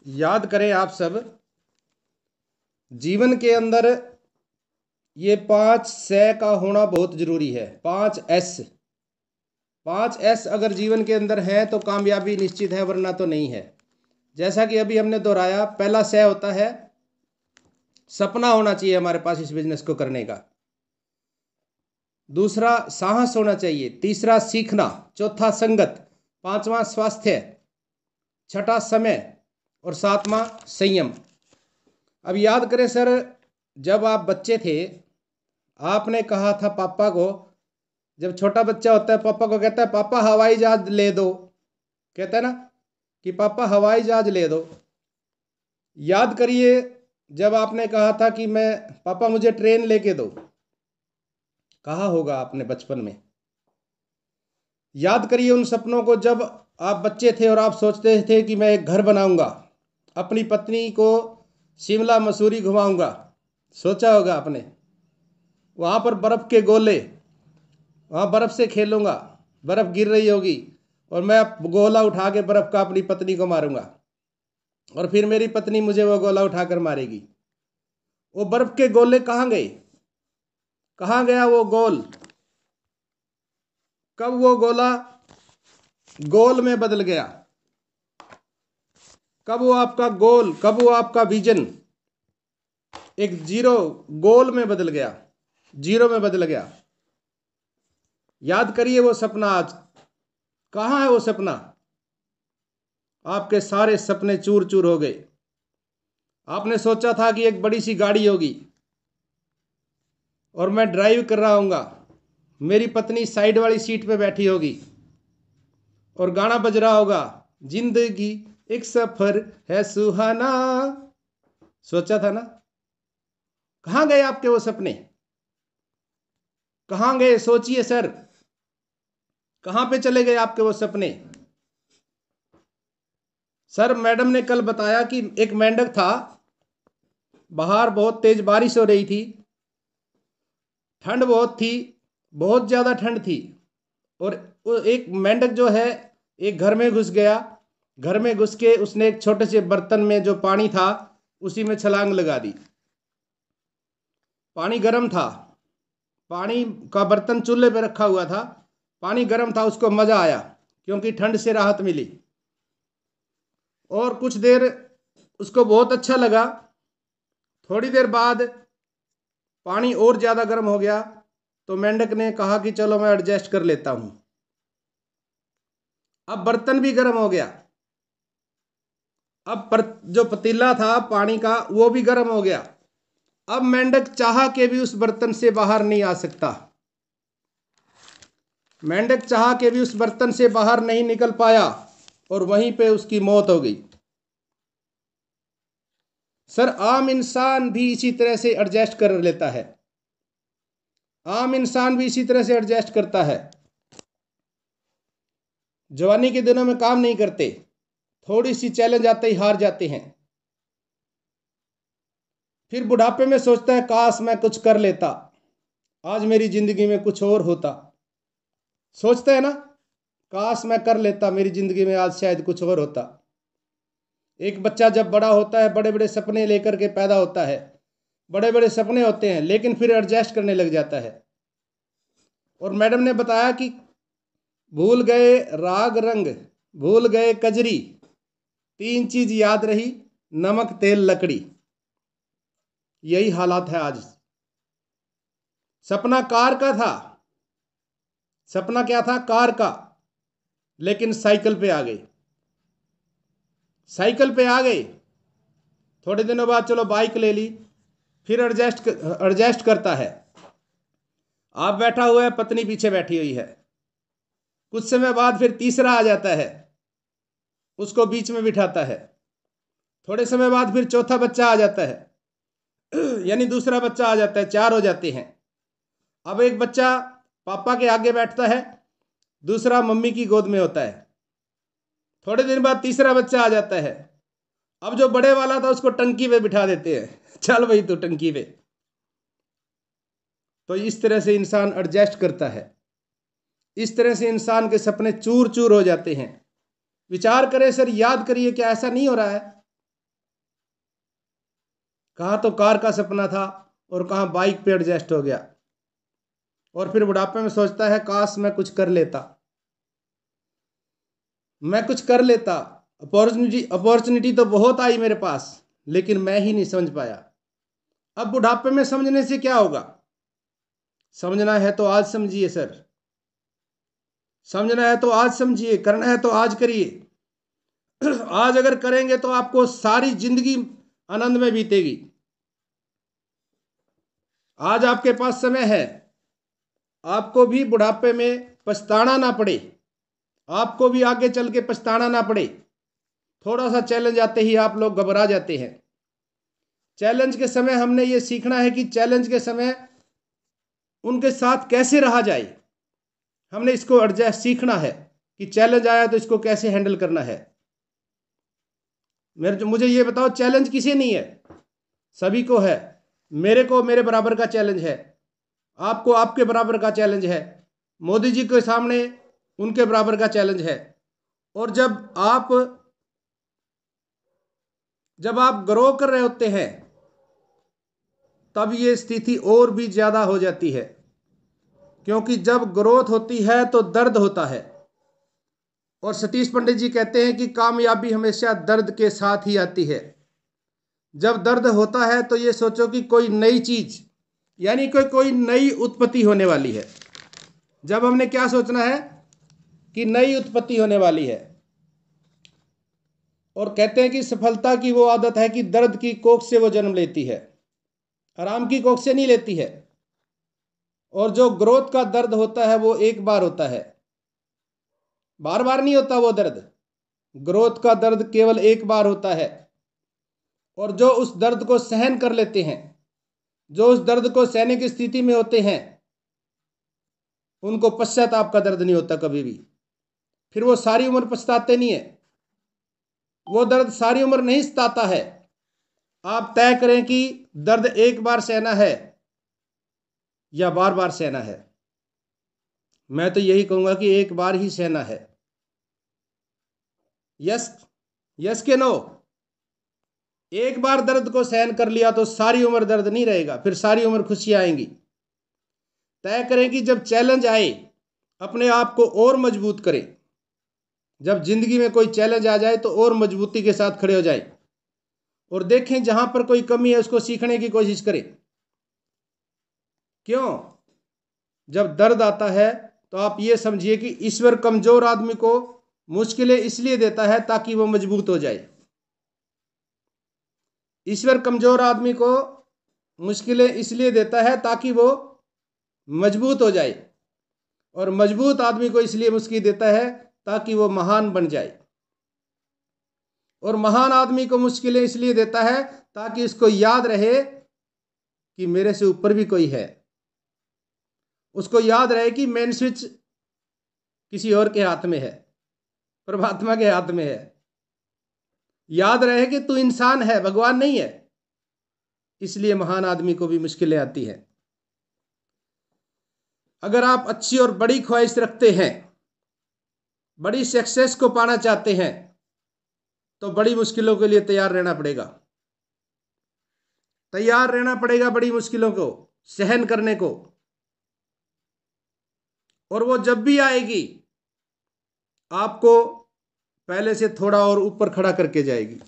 याद करें आप सब, जीवन के अंदर ये 5 से का होना बहुत जरूरी है। 5 S, 5 S अगर जीवन के अंदर है तो कामयाबी निश्चित है, वरना तो नहीं है। जैसा कि अभी हमने दोहराया, पहला से होता है सपना होना चाहिए हमारे पास इस बिजनेस को करने का। दूसरा साहस होना चाहिए। तीसरा सीखना। चौथा संगत। पांचवा स्वास्थ्य। छठा समय। और सातवां संयम। अब याद करें सर, जब आप बच्चे थे आपने कहा था पापा को, जब छोटा बच्चा होता है पापा को कहता है पापा हवाई जहाज ले दो, कहता है ना कि पापा हवाई जहाज ले दो। याद करिए जब आपने कहा था कि मैं पापा मुझे ट्रेन लेके दो, कहा होगा आपने बचपन में। याद करिए उन सपनों को जब आप बच्चे थे और आप सोचते थे कि मैं एक घर बनाऊंगा, अपनी पत्नी को शिमला मसूरी घुमाऊंगा, सोचा होगा आपने। वहाँ पर बर्फ़ के गोले, वहाँ बर्फ़ से खेलूंगा, बर्फ़ गिर रही होगी और मैं गोला उठा के बर्फ़ का अपनी पत्नी को मारूंगा और फिर मेरी पत्नी मुझे वो गोला उठाकर मारेगी। वो बर्फ़ के गोले कहाँ गए? कहाँ गया वो गोल? कब वो गोला गोल में बदल गया? कब वो आपका गोल, कब वो आपका विजन एक जीरो गोल में बदल गया, जीरो में बदल गया? याद करिए वो सपना आज कहाँ है? वो सपना, आपके सारे सपने चूर चूर हो गए। आपने सोचा था कि एक बड़ी सी गाड़ी होगी और मैं ड्राइव कर रहा हूँगा, मेरी पत्नी साइड वाली सीट पे बैठी होगी और गाना बज रहा होगा, जिंदगी एक सफर है सुहाना। सोचा था ना? कहाँ गए आपके वो सपने? कहाँ गए? सोचिए सर, कहाँ पे चले गए आपके वो सपने? सर मैडम ने कल बताया कि एक मेंढक था, बाहर बहुत तेज बारिश हो रही थी, ठंड बहुत थी, बहुत ज़्यादा ठंड थी, और वो एक मेंढक जो है एक घर में घुस गया। घर में घुस के उसने एक छोटे से बर्तन में जो पानी था उसी में छलांग लगा दी। पानी गर्म था, पानी का बर्तन चूल्हे पे रखा हुआ था, पानी गर्म था, उसको मज़ा आया क्योंकि ठंड से राहत मिली। और कुछ देर उसको बहुत अच्छा लगा। थोड़ी देर बाद पानी और ज़्यादा गर्म हो गया तो मेंढक ने कहा कि चलो मैं एडजस्ट कर लेता हूँ। अब बर्तन भी गर्म हो गया, अब जो पतीला था पानी का वो भी गर्म हो गया। अब मेंढक चाह के भी उस बर्तन से बाहर नहीं आ सकता, मेंढक चाह के भी उस बर्तन से बाहर नहीं निकल पाया और वहीं पे उसकी मौत हो गई। सर आम इंसान भी इसी तरह से एडजस्ट कर लेता है, आम इंसान भी इसी तरह से एडजस्ट करता है। जवानी के दिनों में काम नहीं करते, थोड़ी सी चैलेंज आते ही हार जाते हैं, फिर बुढ़ापे में सोचता है काश मैं कुछ कर लेता, आज मेरी जिंदगी में कुछ और होता। सोचता है ना, काश मैं कर लेता, मेरी जिंदगी में आज शायद कुछ और होता। एक बच्चा जब बड़ा होता है बड़े बड़े सपने लेकर के पैदा होता है, बड़े बड़े सपने होते हैं, लेकिन फिर एडजस्ट करने लग जाता है। और मैडम ने बताया कि भूल गए राग रंग, भूल गए कजरी, 3 चीज याद रही, नमक तेल लकड़ी। यही हालात है आज। सपना कार का था, सपना क्या था? कार का, लेकिन साइकिल पे आ गए, साइकिल पे आ गए। थोड़े दिनों बाद चलो बाइक ले ली, फिर एडजस्ट करता है। आप बैठा हुआ है, पत्नी पीछे बैठी हुई है, कुछ समय बाद फिर तीसरा आ जाता है, उसको बीच में बिठाता है। थोड़े समय बाद फिर चौथा बच्चा आ जाता है, यानी दूसरा बच्चा आ जाता है, 4 हो जाते हैं। अब एक बच्चा पापा के आगे बैठता है, दूसरा मम्मी की गोद में होता है। थोड़े दिन बाद तीसरा बच्चा आ जाता है, अब जो बड़े वाला था उसको टंकी पे बिठा देते हैं, चल भाई तू टंकी पे। तो इस तरह से इंसान एडजस्ट करता है, इस तरह से इंसान के सपने चूर चूर हो जाते हैं। विचार करें सर, याद करिए, क्या ऐसा नहीं हो रहा है? कहाँ तो कार का सपना था और कहाँ बाइक पे एडजस्ट हो गया, और फिर बुढ़ापे में सोचता है काश मैं कुछ कर लेता, मैं कुछ कर लेता। अपॉर्चुनिटी तो बहुत आई मेरे पास, लेकिन मैं ही नहीं समझ पाया। अब बुढ़ापे में समझने से क्या होगा? समझना है तो आज समझिए सर, समझना है तो आज समझिए, करना है तो आज करिए। आज अगर करेंगे तो आपको सारी जिंदगी आनंद में बीतेगी। आज आपके पास समय है, आपको भी बुढ़ापे में पछताना ना पड़े, आपको भी आगे चल के पछताना ना पड़े। थोड़ा सा चैलेंज आते ही आप लोग घबरा जाते हैं। चैलेंज के समय हमने ये सीखना है कि चैलेंज के समय उनके साथ कैसे रहा जाए। हमने इसको एडजस्ट सीखना है कि चैलेंज आया तो इसको कैसे हैंडल करना है। मुझे ये बताओ, चैलेंज किसे नहीं है? सभी को है। मेरे को मेरे बराबर का चैलेंज है, आपको आपके बराबर का चैलेंज है, मोदी जी के सामने उनके बराबर का चैलेंज है। और जब आप ग्रो कर रहे होते हैं तब ये स्थिति और भी ज्यादा हो जाती है, क्योंकि जब ग्रोथ होती है तो दर्द होता है। और सतीश पंडित जी कहते हैं कि कामयाबी हमेशा दर्द के साथ ही आती है। जब दर्द होता है तो ये सोचो कि कोई नई चीज, यानी कोई नई उत्पत्ति होने वाली है। जब हमने क्या सोचना है कि नई उत्पत्ति होने वाली है। और कहते हैं कि सफलता की वो आदत है कि दर्द की कोख से वो जन्म लेती है, आराम की कोख से नहीं लेती है। और जो ग्रोथ का दर्द होता है वो एक बार होता है, बार बार नहीं होता वो दर्द। ग्रोथ का दर्द केवल एक बार होता है। और जो उस दर्द को सहन कर लेते हैं, जो उस दर्द को सहने की स्थिति में होते हैं, उनको पश्चाताप का दर्द नहीं होता कभी भी। फिर वो सारी उम्र पछताते नहीं है, वो दर्द सारी उम्र नहीं सताता है। आप तय करें कि दर्द एक बार सहना है या बार बार सहना है। मैं तो यही कहूंगा कि एक बार ही सहना है। यस, यस के नो? एक बार दर्द को सहन कर लिया तो सारी उम्र दर्द नहीं रहेगा, फिर सारी उम्र खुशियां आएंगी। तय करें कि जब चैलेंज आए अपने आप को और मजबूत करें। जब जिंदगी में कोई चैलेंज आ जाए तो और मजबूती के साथ खड़े हो जाए और देखें जहां पर कोई कमी है उसको सीखने की कोशिश करें। क्यों? जब दर्द आता है तो आप ये समझिए कि ईश्वर कमजोर आदमी को मुश्किलें इसलिए देता है ताकि वो मजबूत हो जाए। ईश्वर कमजोर आदमी को मुश्किलें इसलिए देता है ताकि वो मजबूत हो जाए, और मजबूत आदमी को इसलिए मुश्किल देता है ताकि वो महान बन जाए, और महान आदमी को मुश्किलें इसलिए देता है ताकि उसको याद रहे कि मेरे से ऊपर भी कोई है। उसको याद रहे कि मेन स्विच किसी और के हाथ में है, परमात्मा के हाथ में है। याद रहे कि तू इंसान है, भगवान नहीं है। इसलिए महान आदमी को भी मुश्किलें आती हैं। अगर आप अच्छी और बड़ी ख्वाहिश रखते हैं, बड़ी सक्सेस को पाना चाहते हैं, तो बड़ी मुश्किलों के लिए तैयार रहना पड़ेगा। तैयार रहना पड़ेगा बड़ी मुश्किलों को सहन करने को। और वो जब भी आएगी आपको पहले से थोड़ा और ऊपर खड़ा करके जाएगी।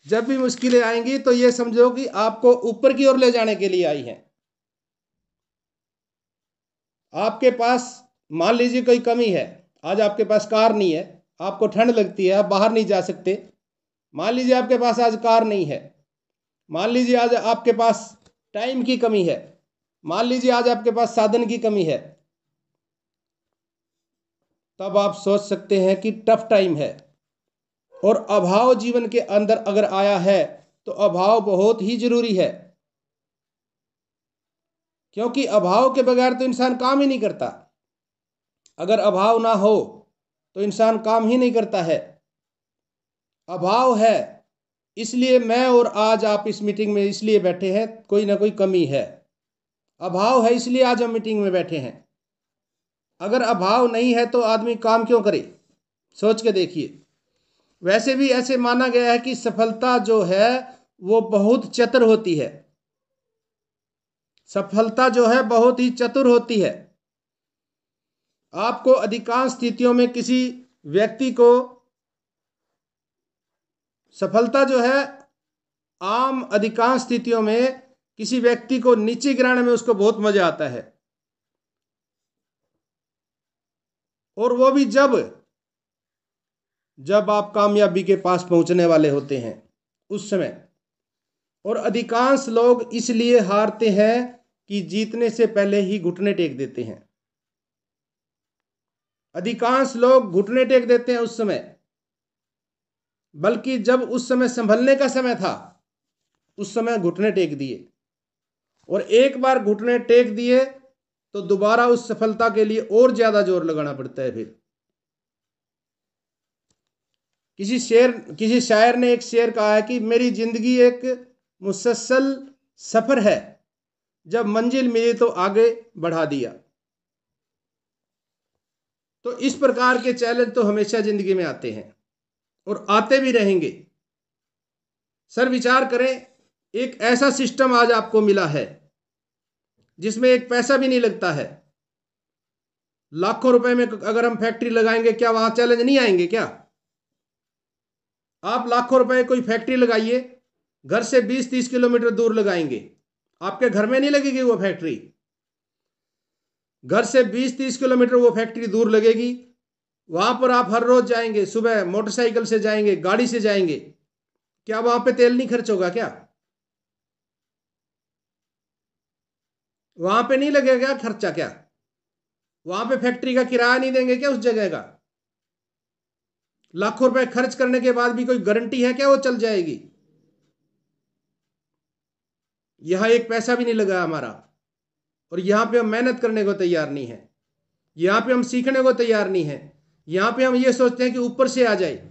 जब भी मुश्किलें आएंगी तो ये समझो कि आपको ऊपर की ओर ले जाने के लिए आई हैं। आपके पास मान लीजिए कोई कमी है, आज आपके पास कार नहीं है, आपको ठंड लगती है, आप बाहर नहीं जा सकते। मान लीजिए आपके पास आज कार नहीं है, मान लीजिए आज आपके पास टाइम की कमी है, मान लीजिए आज आपके पास साधन की कमी है। तब आप सोच सकते हैं कि टफ टाइम है। और अभाव जीवन के अंदर अगर आया है तो अभाव बहुत ही जरूरी है, क्योंकि अभाव के बगैर तो इंसान काम ही नहीं करता। अगर अभाव ना हो तो इंसान काम ही नहीं करता है। अभाव है, इसलिए मैं और आज आप इस मीटिंग में इसलिए बैठे हैं, कोई ना कोई कमी है। अभाव है इसलिए आज हम मीटिंग में बैठे हैं। अगर अभाव नहीं है तो आदमी काम क्यों करे? सोच के देखिए। वैसे भी ऐसे माना गया है कि सफलता जो है वो बहुत चतुर होती है। सफलता जो है बहुत ही चतुर होती है। आपको अधिकांश स्थितियों में किसी व्यक्ति को, सफलता जो है आम अधिकांश स्थितियों में किसी व्यक्ति को नीचे गिराने में उसको बहुत मजा आता है, और वो भी जब जब आप कामयाबी के पास पहुंचने वाले होते हैं उस समय। और अधिकांश लोग इसलिए हारते हैं कि जीतने से पहले ही घुटने टेक देते हैं। अधिकांश लोग घुटने टेक देते हैं उस समय, बल्कि जब उस समय संभलने का समय था उस समय घुटने टेक दिए, और एक बार घुटने टेक दिए तो दोबारा उस सफलता के लिए और ज्यादा जोर लगाना पड़ता है। फिर किसी शायर ने एक शेर कहा है कि मेरी जिंदगी एक मुसलसल सफर है, जब मंजिल मिली तो आगे बढ़ा दिया। तो इस प्रकार के चैलेंज तो हमेशा जिंदगी में आते हैं और आते भी रहेंगे। सर विचार करें, एक ऐसा सिस्टम आज आपको मिला है जिसमें एक पैसा भी नहीं लगता है। लाखों रुपए में अगर हम फैक्ट्री लगाएंगे, क्या वहां चैलेंज नहीं आएंगे? क्या आप लाखों रुपए कोई फैक्ट्री लगाइए, घर से 20-30 किलोमीटर दूर लगाएंगे, आपके घर में नहीं लगेगी वो फैक्ट्री। घर से 20-30 किलोमीटर वो फैक्ट्री दूर लगेगी। वहां पर आप हर रोज जाएंगे, सुबह मोटरसाइकिल से जाएंगे, गाड़ी से जाएंगे, क्या वहां पे तेल नहीं खर्च होगा? क्या वहां पे नहीं लगेगा खर्चा? क्या वहां पे फैक्ट्री का किराया नहीं देंगे क्या उस जगह का? लाखों रुपए खर्च करने के बाद भी कोई गारंटी है क्या वो चल जाएगी? यहां एक पैसा भी नहीं लगा हमारा, और यहां पे हम मेहनत करने को तैयार नहीं है, यहां पे हम सीखने को तैयार नहीं है। यहां पे हम ये सोचते हैं कि ऊपर से आ जाए,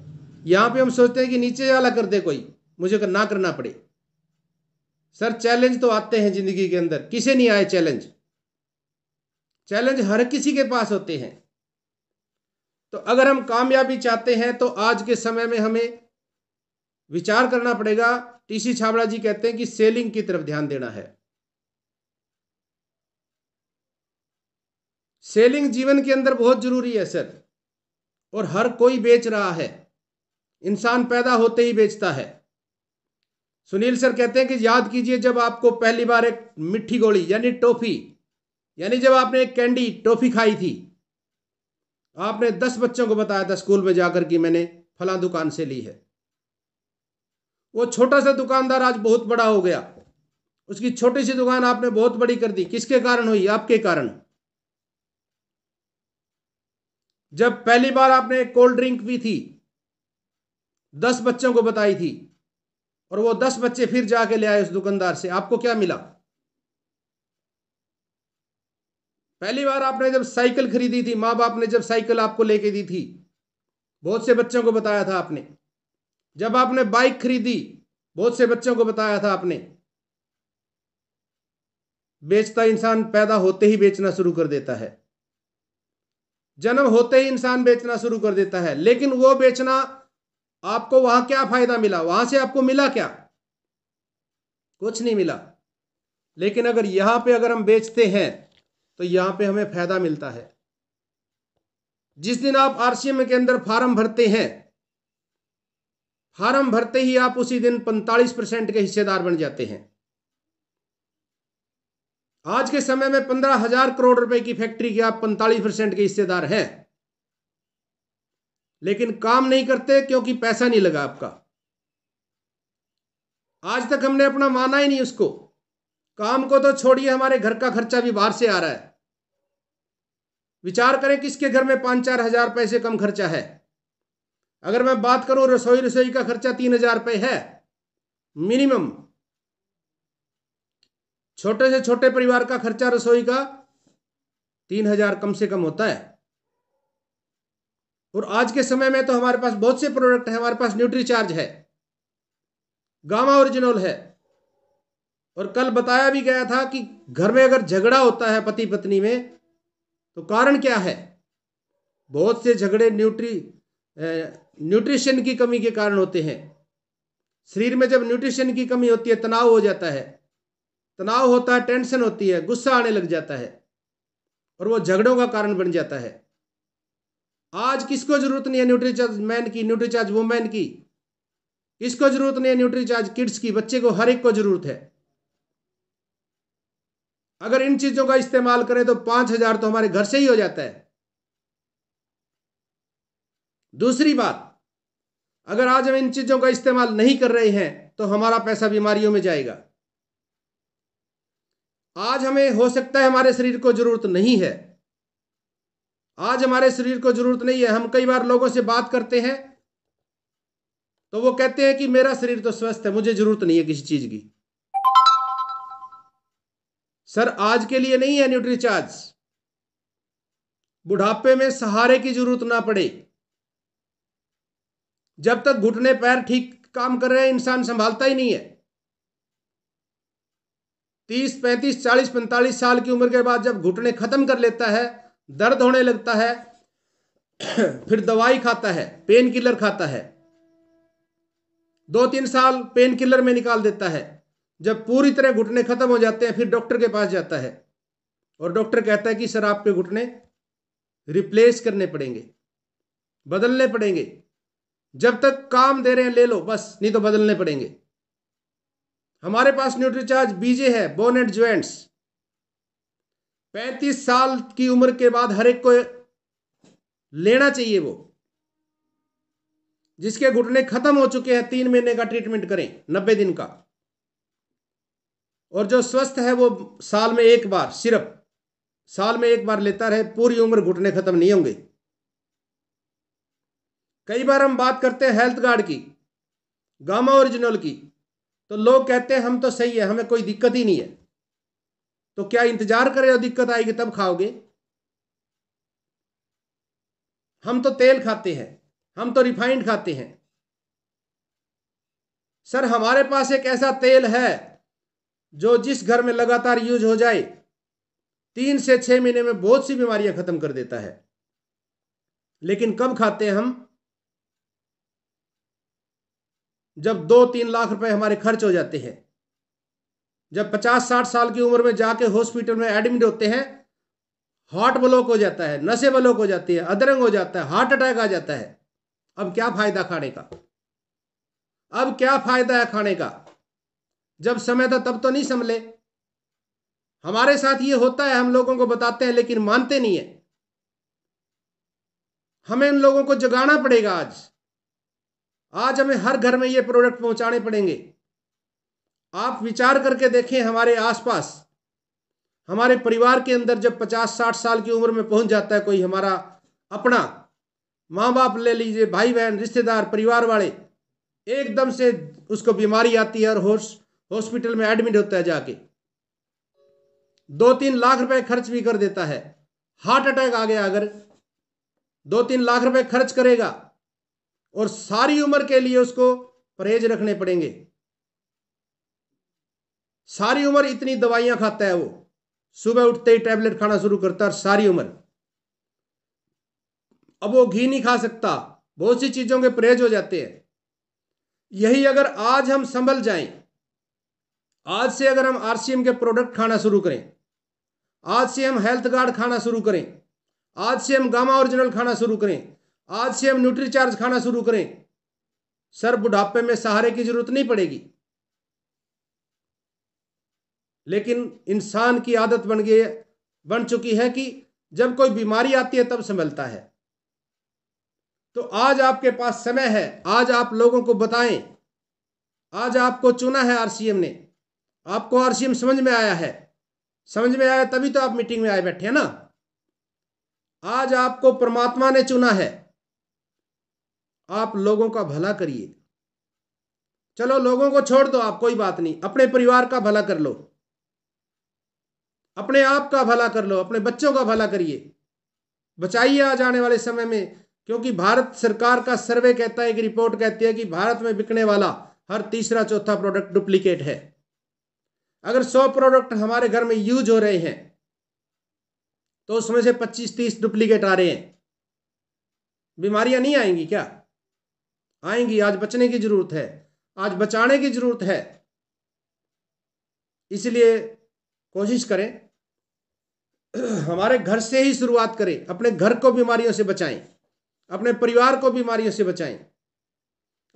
यहां पे हम सोचते हैं कि नीचे वाला कर दे कोई, मुझे ना करना पड़े। सर चैलेंज तो आते हैं जिंदगी के अंदर, किसे नहीं आए चैलेंज? चैलेंज हर किसी के पास होते हैं। तो अगर हम कामयाबी चाहते हैं तो आज के समय में हमें विचार करना पड़ेगा। टीसी छाबड़ा जी कहते हैं कि सेलिंग की तरफ ध्यान देना है। सेलिंग जीवन के अंदर बहुत जरूरी है सर, और हर कोई बेच रहा है। इंसान पैदा होते ही बेचता है। सुनील सर कहते हैं कि याद कीजिए, जब आपको पहली बार एक मिठी गोली यानी टॉफी, यानी जब आपने एक कैंडी टॉफी खाई थी, आपने 10 बच्चों को बताया था स्कूल में जाकर कि मैंने फला दुकान से ली है। वो छोटा सा दुकानदार आज बहुत बड़ा हो गया, उसकी छोटी सी दुकान आपने बहुत बड़ी कर दी। किसके कारण हुई? आपके कारण। जब पहली बार आपने एक कोल्ड ड्रिंक पी थी, 10 बच्चों को बताई थी, और वो 10 बच्चे फिर जाके ले आए उस दुकानदार से, आपको क्या मिला? पहली बार आपने जब साइकिल खरीदी थी, माँ बाप ने जब साइकिल आपको लेके दी थी, बहुत से बच्चों को बताया था आपने। जब आपने बाइक खरीदी, बहुत से बच्चों को बताया था आपने। बेचता इंसान पैदा होते ही बेचना शुरू कर देता है, जन्म होते ही इंसान बेचना शुरू कर देता है। लेकिन वो बेचना, आपको वहां क्या फायदा मिला? वहां से आपको मिला क्या? कुछ नहीं मिला। लेकिन अगर यहां पे अगर हम बेचते हैं तो यहां पे हमें फायदा मिलता है। जिस दिन आप आरसीएम के अंदर फार्म भरते हैं, फार्म भरते ही आप उसी दिन 45% के हिस्सेदार बन जाते हैं। आज के समय में 15,000 करोड़ रुपए की फैक्ट्री के आप 45% के हिस्सेदार हैं, लेकिन काम नहीं करते क्योंकि पैसा नहीं लगा आपका। आज तक हमने अपना माना ही नहीं उसको। काम को तो छोड़िए, हमारे घर का खर्चा भी बाहर से आ रहा है। विचार करें, किसके घर में 5-4 हजार पैसे कम खर्चा है? अगर मैं बात करूं, रसोई का खर्चा 3,000 रुपए है मिनिमम। छोटे से छोटे परिवार का खर्चा रसोई का 3,000 कम से कम होता है। और आज के समय में तो हमारे पास बहुत से प्रोडक्ट है। हमारे पास न्यूट्री चार्ज है, गामा ओरिजिनल है। और कल बताया भी गया था कि घर में अगर झगड़ा होता है पति पत्नी में, तो कारण क्या है? बहुत से झगड़े न्यूट्रिशन की कमी के कारण होते हैं। शरीर में जब न्यूट्रिशन की कमी होती है, तनाव हो जाता है, तनाव होता है, टेंशन होती है, गुस्सा आने लग जाता है और वो झगड़ों का कारण बन जाता है। आज किसको जरूरत नहीं है न्यूट्रीचार्ज मैन की, न्यूट्रीचार्ज वुमेन की? किसको जरूरत नहीं है न्यूट्रीचार्ज किड्स की? बच्चे को, हर एक को जरूरत है। अगर इन चीजों का इस्तेमाल करें तो 5,000 तो हमारे घर से ही हो जाता है। दूसरी बात, अगर आज हम इन चीजों का इस्तेमाल नहीं कर रहे हैं तो हमारा पैसा बीमारियों में जाएगा। आज हमें हो सकता है हमारे शरीर को जरूरत नहीं है, आज हमारे शरीर को जरूरत नहीं है। हम कई बार लोगों से बात करते हैं तो वो कहते हैं कि मेरा शरीर तो स्वस्थ है, मुझे जरूरत नहीं है किसी चीज की। सर, आज के लिए नहीं है न्यूट्रीचार्ज। बुढ़ापे में सहारे की जरूरत ना पड़े, जब तक घुटने पैर ठीक काम कर रहे हैं इंसान संभालता ही नहीं है। 30, 35, 40, 45 साल की उम्र के बाद जब घुटने खत्म कर लेता है, दर्द होने लगता है, फिर दवाई खाता है, पेन किलर खाता है, 2-3 साल पेन किलर में निकाल देता है। जब पूरी तरह घुटने खत्म हो जाते हैं फिर डॉक्टर के पास जाता है और डॉक्टर कहता है कि सर आपके घुटने रिप्लेस करने पड़ेंगे, बदलने पड़ेंगे। जब तक काम दे रहे हैं ले लो बस, नहीं तो बदलने पड़ेंगे। हमारे पास न्यूट्रीचार्ज बीजे है, बोन एंड ज्वाइंट्स। 35 साल की उम्र के बाद हर एक को लेना चाहिए। वो जिसके घुटने खत्म हो चुके हैं 3 महीने का ट्रीटमेंट करें, 90 दिन का। और जो स्वस्थ है वो साल में एक बार, सिर्फ साल में एक बार लेता रहे, पूरी उम्र घुटने खत्म नहीं होंगे। कई बार हम बात करते हैं हेल्थ गार्ड की, गामा ओरिजिनल की, तो लोग कहते हैं हम तो सही है, हमें कोई दिक्कत ही नहीं है। तो क्या इंतजार करें और दिक्कत आएगी तब खाओगे? हम तो तेल खाते हैं, हम तो रिफाइंड खाते हैं। सर, हमारे पास एक ऐसा तेल है जो जिस घर में लगातार यूज हो जाए 3 से 6 महीने में बहुत सी बीमारियां खत्म कर देता है। लेकिन कब खाते हैं हम? जब 2-3 लाख रुपए हमारे खर्च हो जाते हैं, जब 50-60 साल की उम्र में जाके हॉस्पिटल में एडमिट होते हैं, हार्ट ब्लॉक हो जाता है, नसें ब्लॉक हो जाती है, अधरंग हो जाता है, हार्ट अटैक आ जाता है। अब क्या फायदा खाने का? अब क्या फायदा है खाने का? जब समय था तब तो नहीं संभले। हमारे साथ ये होता है, हम लोगों को बताते हैं लेकिन मानते नहीं है। हमें इन लोगों को जगाना पड़ेगा। आज हमें हर घर में ये प्रोडक्ट पहुंचाने पड़ेंगे। आप विचार करके देखें, हमारे आसपास, हमारे परिवार के अंदर जब 50-60 साल की उम्र में पहुंच जाता है कोई, हमारा अपना माँ बाप ले लीजिए, भाई बहन, रिश्तेदार, परिवार वाले, एकदम से उसको बीमारी आती है और हॉस्पिटल में एडमिट होता है, जाके 2-3 लाख रुपए खर्च भी कर देता है। हार्ट अटैक आ गया, अगर 2-3 लाख रुपए खर्च करेगा और सारी उम्र के लिए उसको परहेज रखने पड़ेंगे। सारी उम्र इतनी दवाइयां खाता है वो, सुबह उठते ही टैबलेट खाना शुरू करता है, सारी उम्र। अब वो घी नहीं खा सकता, बहुत सी चीजों के परहेज हो जाते हैं। यही अगर आज हम संभल जाएं, आज से अगर हम आरसीएम के प्रोडक्ट खाना शुरू करें, आज से हम हेल्थ गार्ड खाना शुरू करें, आज से हम गामा ओरिजिनल खाना शुरू करें, आज से हम न्यूट्रीचार्ज खाना शुरू करें, सर बुढ़ापे में सहारे की जरूरत नहीं पड़ेगी। लेकिन इंसान की आदत बन चुकी है कि जब कोई बीमारी आती है तब संभलता है। तो आज आपके पास समय है, आज आप लोगों को बताएं। आज आपको चुना है आरसीएम ने, आपको आरसीएम समझ में आया है, समझ में आया तभी तो आप मीटिंग में आए बैठे हैं ना। आज आपको परमात्मा ने चुना है, आप लोगों का भला करिए। चलो लोगों को छोड़ दो आप, कोई बात नहीं, अपने परिवार का भला कर लो, अपने आप का भला कर लो, अपने बच्चों का भला करिए, बचाइए आज आने वाले समय में। क्योंकि भारत सरकार का सर्वे कहता है, एक रिपोर्ट कहती है कि भारत में बिकने वाला हर तीसरा चौथा प्रोडक्ट डुप्लीकेट है। अगर 100 प्रोडक्ट हमारे घर में यूज हो रहे हैं तो उसमें से 25-30 डुप्लीकेट आ रहे हैं। बीमारियां नहीं आएंगी क्या? आएंगी। आज बचने की जरूरत है। आज बचाने की जरूरत है। इसलिए कोशिश करें, हमारे घर से ही शुरुआत करें, अपने घर को बीमारियों से बचाएं, अपने परिवार को बीमारियों से बचाएं,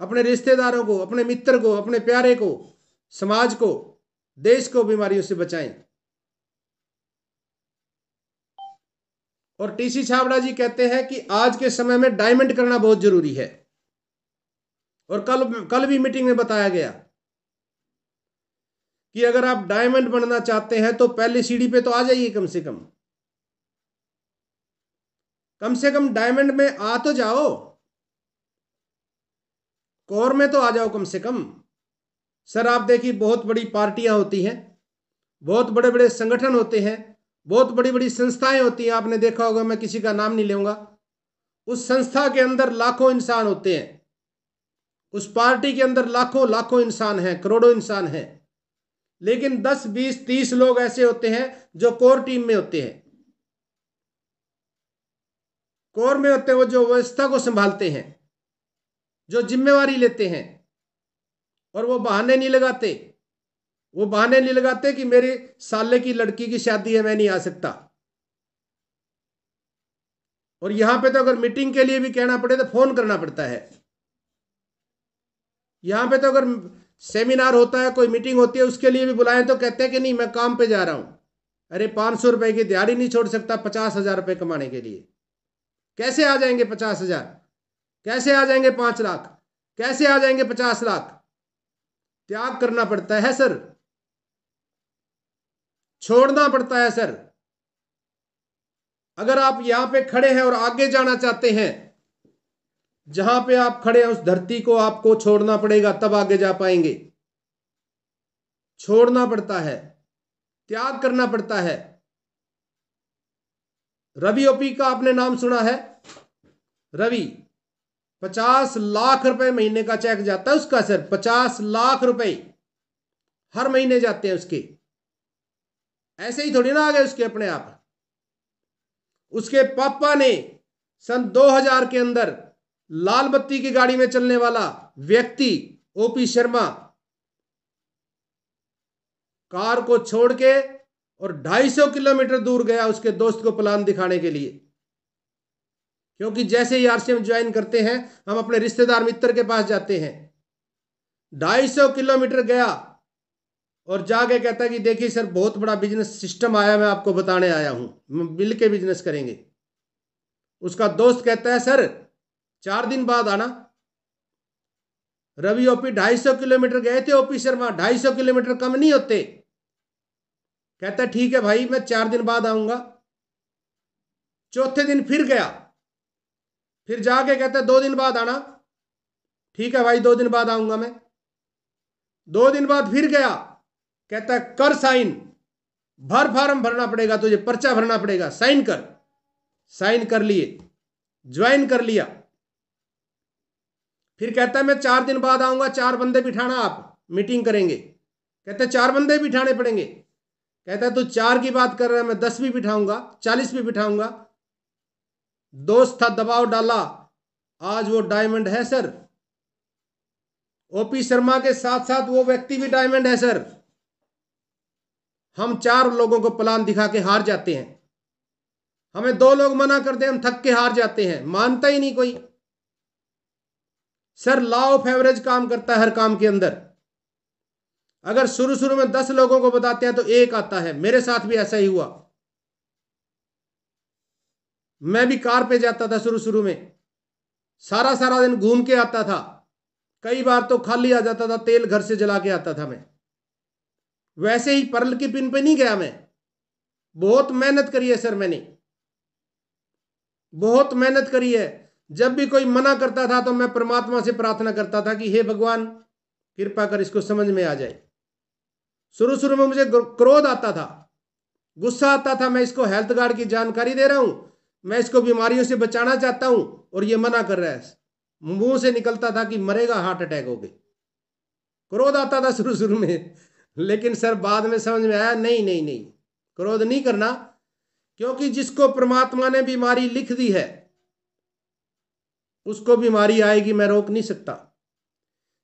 अपने रिश्तेदारों को, अपने मित्र को, अपने प्यारे को, समाज को, देश को बीमारियों से बचाएं। और टीसी छाबड़ा जी कहते हैं कि आज के समय में डायमंड करना बहुत जरूरी है। और कल भी मीटिंग में बताया गया कि अगर आप डायमंड बनना चाहते हैं तो पहली सीढ़ी पे तो आ जाइए, कम से कम डायमंड में आ तो जाओ, कोर में तो आ जाओ कम से कम। सर आप देखिए, बहुत बड़ी पार्टियां होती हैं, बहुत बड़े बड़े संगठन होते हैं, बहुत बड़ी बड़ी संस्थाएं होती हैं। आपने देखा होगा, मैं किसी का नाम नहीं लूंगा, उस संस्था के अंदर लाखों इंसान होते हैं, उस पार्टी के अंदर लाखों लाखों इंसान हैं, करोड़ों इंसान हैं, लेकिन 10 20 30 लोग ऐसे होते हैं जो कोर टीम में होते हैं, कोर में होते हैं, वो जो व्यवस्था को संभालते हैं, जो जिम्मेवारी लेते हैं। और वो बहाने नहीं लगाते, वो बहाने नहीं लगाते कि मेरे साले की लड़की की शादी है, मैं नहीं आ सकता। और यहां पे तो अगर मीटिंग के लिए भी कहना पड़े तो फोन करना पड़ता है। यहां पे तो अगर सेमिनार होता है, कोई मीटिंग होती है, उसके लिए भी बुलाएं तो कहते हैं कि नहीं मैं काम पे जा रहा हूं। अरे 500 रुपए की दिहाड़ी नहीं छोड़ सकता 50,000 रुपए कमाने के लिए? कैसे आ जाएंगे 50,000? कैसे आ जाएंगे 5 लाख? कैसे आ जाएंगे 50 लाख? त्याग करना पड़ता है सर, छोड़ना पड़ता है सर। अगर आप यहां पे खड़े हैं और आगे जाना चाहते हैं, जहां पे आप खड़े हैं उस धरती को आपको छोड़ना पड़ेगा, तब आगे जा पाएंगे। छोड़ना पड़ता है, त्याग करना पड़ता है। रवि ओपी का आपने नाम सुना है? रवि, 50 लाख रुपए महीने का चेक जाता है उसका सर, 50 लाख रुपए हर महीने जाते हैं उसके। ऐसे ही थोड़ी ना आ गए उसके अपने आप। उसके पापा ने सन 2000 के अंदर लाल बत्ती की गाड़ी में चलने वाला व्यक्ति ओपी शर्मा कार को छोड़ के और 250 किलोमीटर दूर गया उसके दोस्त को प्लान दिखाने के लिए। क्योंकि जैसे ही आरसीएम ज्वाइन करते हैं, हम अपने रिश्तेदार मित्र के पास जाते हैं। 250 किलोमीटर गया और जाके कहता है कि देखिए सर, बहुत बड़ा बिजनेस सिस्टम आया, मैं आपको बताने आया हूं, मिल के बिजनेस करेंगे। उसका दोस्त कहता है सर 4 दिन बाद आना। रवि ओपी 250 किलोमीटर गए थे, ओपी शर्मा 250 किलोमीटर कम नहीं होते। कहता ठीक है भाई, मैं 4 दिन बाद आऊंगा। चौथे दिन फिर गया, फिर जाके कहता 2 दिन बाद आना। ठीक है भाई, 2 दिन बाद आऊंगा मैं। 2 दिन बाद फिर गया, कहता है कर साइन, भर फार्म भरना पड़ेगा तुझे, पर्चा भरना पड़ेगा, साइन कर। साइन कर लिए, ज्वाइन कर लिया। फिर कहता है मैं 4 दिन बाद आऊंगा, 4 बंदे बिठाना, आप मीटिंग करेंगे। कहते 4 बंदे बिठाने पड़ेंगे। कहता है तू 4 की बात कर रहा है, मैं 10 भी बिठाऊंगा, 40 भी बिठाऊंगा। दोस्त था, दबाव डाला, आज वो डायमंड है सर। ओपी शर्मा के साथ साथ वो व्यक्ति भी डायमंड है सर। हम 4 लोगों को प्लान दिखा के हार जाते हैं। हमें 2 लोग मना कर दे, हम थक के हार जाते हैं, मानता ही नहीं कोई। सर लॉ ऑफ एवरेज काम करता है हर काम के अंदर। अगर शुरू शुरू में 10 लोगों को बताते हैं तो 1 आता है। मेरे साथ भी ऐसा ही हुआ। मैं भी कार पे जाता था शुरू शुरू में, सारा सारा दिन घूम के आता था, कई बार तो खाली आ जाता था, तेल घर से जला के आता था मैं। वैसे ही पर्ल की पिन पे नहीं गया मैं, बहुत मेहनत करी है सर, मैंने बहुत मेहनत करी है। जब भी कोई मना करता था तो मैं परमात्मा से प्रार्थना करता था कि हे भगवान कृपा कर इसको समझ में आ जाए। शुरू शुरू में मुझे क्रोध आता था, गुस्सा आता था, मैं इसको हेल्थ गार्ड की जानकारी दे रहा हूं, मैं इसको बीमारियों से बचाना चाहता हूं और ये मना कर रहा है। मुंह से निकलता था कि मरेगा, हार्ट अटैक हो गए। क्रोध आता था शुरू शुरू में, लेकिन सर बाद में समझ में आया नहीं नहीं नहीं, क्रोध नहीं करना, क्योंकि जिसको परमात्मा ने बीमारी लिख दी है उसको बीमारी आएगी, मैं रोक नहीं सकता।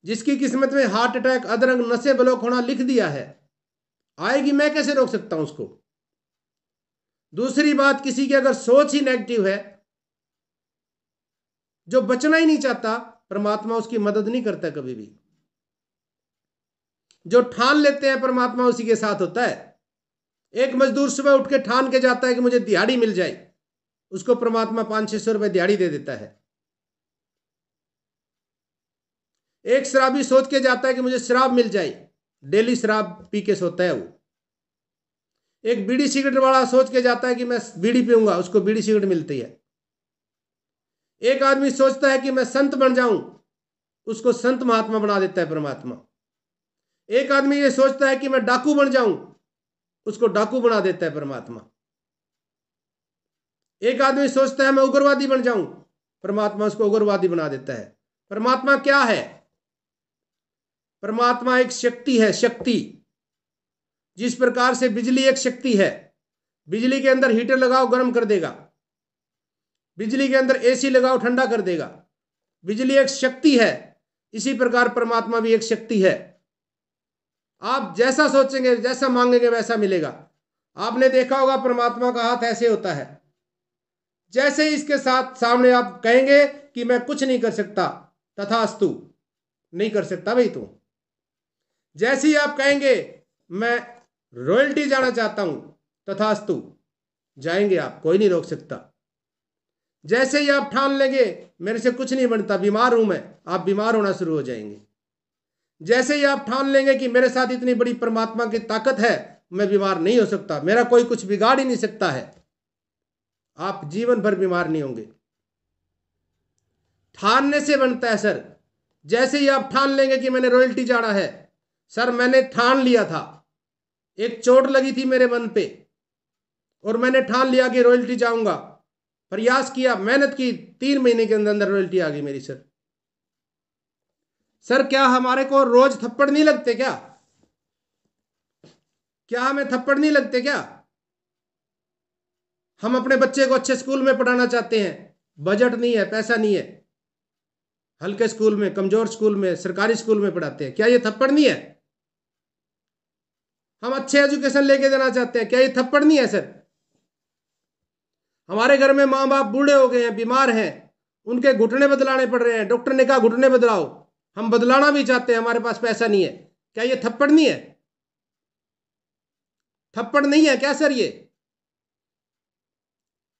जिसकी किस्मत में हार्ट अटैक, अधरंग, नसें ब्लॉक होना लिख दिया है, आएगी, मैं कैसे रोक सकता हूं उसको। दूसरी बात, किसी की अगर सोच ही नेगेटिव है, जो बचना ही नहीं चाहता, परमात्मा उसकी मदद नहीं करता कभी भी। जो ठान लेते हैं परमात्मा उसी के साथ होता है। एक मजदूर सुबह उठ के ठान के जाता है कि मुझे दिहाड़ी मिल जाए, उसको परमात्मा 500-600 रुपए दिहाड़ी दे देता है। एक शराबी सोच के जाता है कि मुझे शराब मिल जाए, डेली शराब पी के सोता है वो। एक बीड़ी सिगरेट वाला सोच के जाता है कि मैं बीड़ी पीऊंगा, उसको बीड़ी सिगरेट मिलती है। एक आदमी सोचता है कि मैं संत बन जाऊं, उसको संत महात्मा बना देता है परमात्मा। एक आदमी ये सोचता है कि मैं डाकू बन जाऊं, उसको डाकू बना देता है परमात्मा। एक आदमी सोचता है मैं उग्रवादी बन जाऊं, परमात्मा उसको उग्रवादी बना देता है। परमात्मा क्या है? परमात्मा एक शक्ति है, शक्ति। जिस प्रकार से बिजली एक शक्ति है, बिजली के अंदर हीटर लगाओ गर्म कर देगा, बिजली के अंदर एसी लगाओ ठंडा कर देगा। बिजली एक शक्ति है, इसी प्रकार परमात्मा भी एक शक्ति है। आप जैसा सोचेंगे, जैसा मांगेंगे, वैसा मिलेगा। आपने देखा होगा परमात्मा का हाथ ऐसे होता है, जैसे ही इसके साथ सामने आप कहेंगे कि मैं कुछ नहीं कर सकता, तथास्तु, नहीं कर सकता भाई तू। जैसे ही आप कहेंगे मैं रॉयल्टी जाना चाहता हूं, तथास्तु, जाएंगे आप, कोई नहीं रोक सकता। जैसे ही आप ठान लेंगे मेरे से कुछ नहीं बनता, बीमार हूं मैं, आप बीमार होना शुरू हो जाएंगे। जैसे ही आप ठान लेंगे कि मेरे साथ इतनी बड़ी परमात्मा की ताकत है, मैं बीमार नहीं हो सकता, मेरा कोई कुछ बिगाड़ ही नहीं सकता है, आप जीवन भर बीमार नहीं होंगे। ठानने से बनता है सर। जैसे ही आप ठान लेंगे कि मैंने रॉयल्टी जाना है, सर मैंने ठान लिया था, एक चोट लगी थी मेरे मन पे और मैंने ठान लिया कि रॉयल्टी जाऊंगा, प्रयास किया, मेहनत की, 3 महीने के अंदर अंदर रॉयल्टी आ गई मेरी। सर क्या हमारे को रोज थप्पड़ नहीं लगते क्या? क्या हमें थप्पड़ नहीं लगते क्या? हम अपने बच्चे को अच्छे स्कूल में पढ़ाना चाहते हैं, बजट नहीं है, पैसा नहीं है, हल्के स्कूल में, कमजोर स्कूल में, सरकारी स्कूल में पढ़ाते हैं, क्या ये थप्पड़ नहीं है? हम अच्छे एजुकेशन लेके देना चाहते हैं, क्या ये थप्पड़ नहीं है सर? हमारे घर में माँ बाप बूढ़े हो गए हैं, बीमार हैं, उनके घुटने बदलाने पड़ रहे हैं, डॉक्टर ने कहा घुटने बदलाओ, हम बदलाना भी चाहते हैं, हमारे पास पैसा नहीं है, क्या ये थप्पड़ नहीं है? थप्पड़ नहीं है क्या सर ये?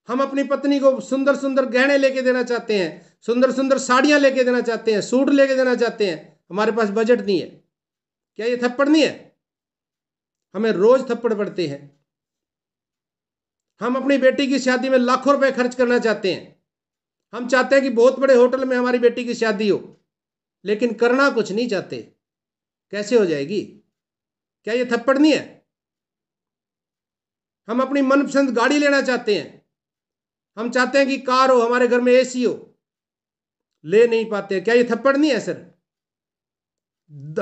हम अपनी पत्नी को सुंदर सुंदर गहने लेके देना चाहते हैं, सुंदर सुंदर साड़ियां लेके देना चाहते हैं, सूट लेके देना चाहते हैं, हमारे पास बजट नहीं है, क्या ये थप्पड़ नहीं है? हमें रोज थप्पड़ पड़ते हैं। हम अपनी बेटी की शादी में लाखों रुपए खर्च करना चाहते हैं, हम चाहते हैं कि बहुत बड़े होटल में हमारी बेटी की शादी हो, लेकिन करना कुछ नहीं चाहते, कैसे हो जाएगी? क्या ये थप्पड़ नहीं है? हम अपनी मनपसंद गाड़ी लेना चाहते हैं, हम चाहते हैं कि कार हो, हमारे घर में एसी हो, ले नहीं पाते, क्या ये थप्पड़ नहीं है सर?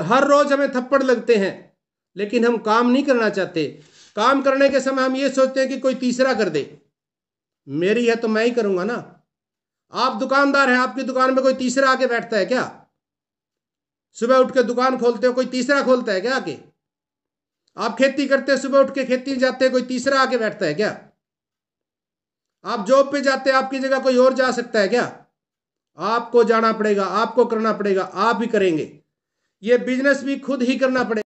हर रोज हमें थप्पड़ लगते हैं, लेकिन हम काम नहीं करना चाहते। काम करने के समय हम ये सोचते हैं कि कोई तीसरा कर दे, मेरी है तो मैं ही करूंगा ना। आप दुकानदार हैं, आपकी दुकान में कोई तीसरा आके बैठता है क्या? सुबह उठ के दुकान खोलते हो, कोई तीसरा खोलता है क्या आके? आप खेती करते हैं, सुबह उठ के खेती जाते हैं, कोई तीसरा आके बैठता है क्या? आप जॉब पे जाते हैं, आपकी जगह कोई और जा सकता है क्या? आपको जाना पड़ेगा, आपको करना पड़ेगा, आप ही करेंगे। ये बिजनेस भी खुद ही करना पड़ेगा।